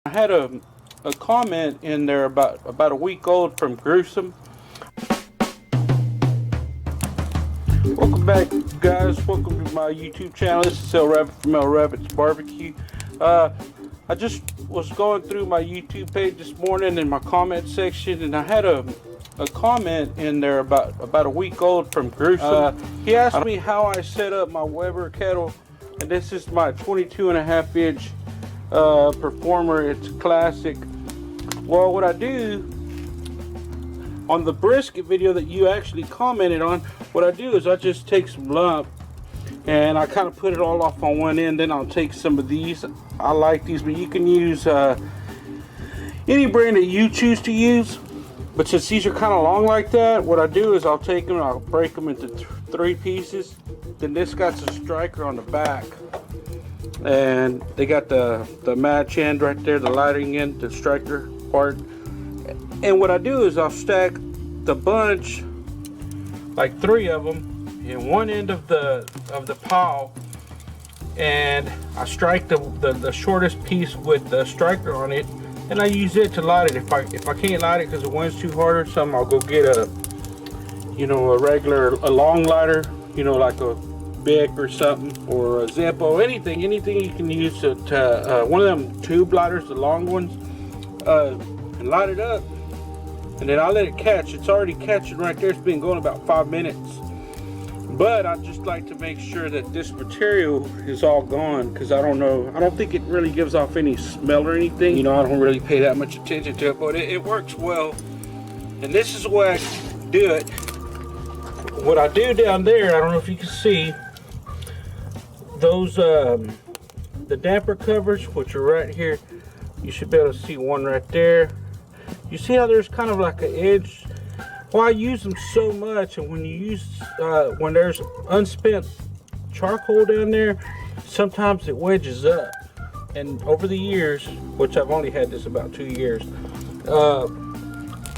I had a comment in there about a week old from Grussem. Welcome back, guys. Welcome to my YouTube channel. This is Rabbit from elrabbitsbbq. I just was going through my YouTube page this morning in my comment section, and I had a comment in there about a week old from Grussem. He asked me how I set up my WEBER kettle, and this is my 22.5 inch performer. It's classic. Well, what I do on the brisket video that you actually commented on, what I do is I just take some lump and I kind of put it all off on one end. Then I'll take some of these. I like these, but you can use any brand that you choose to use. But since these are kind of long like that, what I do is I'll take them and I'll break them into three pieces. Then this got a striker on the back, and they got the match end right there, the lighting end, the striker part. And what I do is I'll stack the bunch, like 3 of them, in one end of the pile, and I strike the shortest piece with the striker on it, and I use it to light it. If I can't light it because the wind's too hard or something, I'll go get a long lighter, like a BIC or something, or a Zippo, anything you can use to one of them tube lighters, the long ones, and light it up, and then I let it catch. It's already catching right there. It's been going about 5 minutes, but I just like to make sure that this material is all gone, because I don't think it really gives off any smell or anything. I don't really pay that much attention to it, but it works well. And this is the way I do it. What I do down there, I don't know if you can see those the damper covers, which are right here. You should be able to see one right there. You see how there's kind of like an edge? Well, I use them so much, and when you use when there's unspent charcoal down there, sometimes it wedges up. And over the years, which I've only had this about 2 years,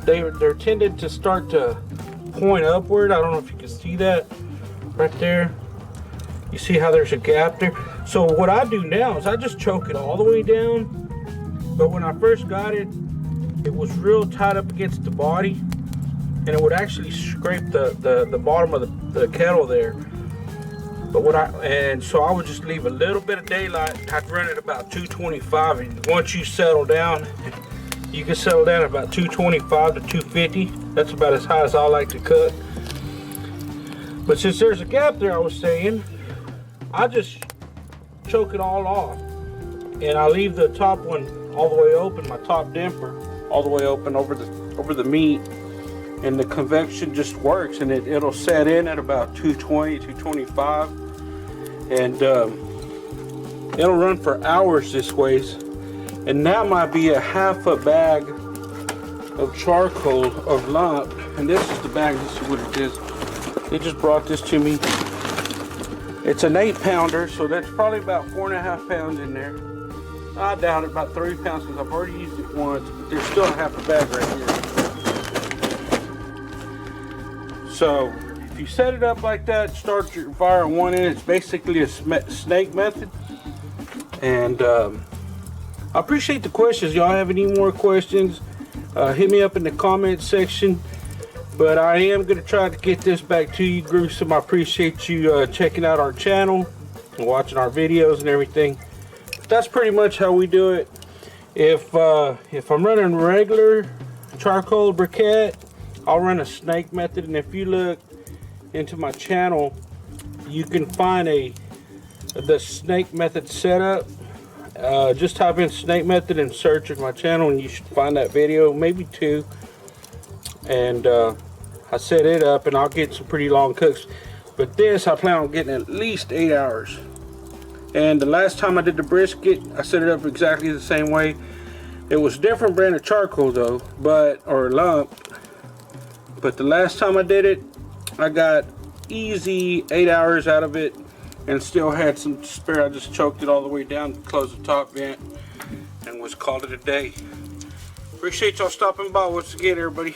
they're tended to start to point upward. I don't know if you can see that right there. You see how there's a gap there? So what I do now is I just choke it all the way down. But when I first got it, it was real tight up against the body, and it would actually scrape the bottom of the kettle there. But so I would just leave a little bit of daylight. I'd run it about 225, and once you settle down, you can settle down at about 225 to 250. That's about as high as I like to cut. But since there's a gap there, I was saying, I just choke it all off, and I leave the top one all the way open, my top damper all the way open over the meat, and the convection just works, and it'll set in at about 220, 225, and it'll run for hours this ways. And that might be a half a bag of charcoal of lump, and this is the bag. This is what it is. They just brought this to me. It's an 8-pounder, so that's probably about 4.5 pounds in there. I doubt it, about 3 pounds, because I've already used it once, but there's still a half a bag right here. So if you set it up like that, start your fire on one end. It's basically a snake method. And I appreciate the questions. Y'all have any more questions, hit me up in the comment section. But I am going to try to get this back to you, Grussem. I appreciate you checking out our channel and watching our videos and everything. But that's pretty much how we do it. If I'm running regular charcoal briquette, I'll run a snake method. And if you look into my channel, you can find the snake method setup. Just type in snake method and search in my channel, and you should find that video, maybe 2. And I set it up, and I'll get some pretty long cooks. But this, I plan on getting at least 8 hours. And the last time I did the brisket, I set it up exactly the same way. It was a different brand of charcoal though, or lump. But the last time I did it, I got easy 8 hours out of it, and still had some spare. I just choked it all the way down, closed the top vent, and was called it a day. Appreciate y'all stopping by once again, everybody.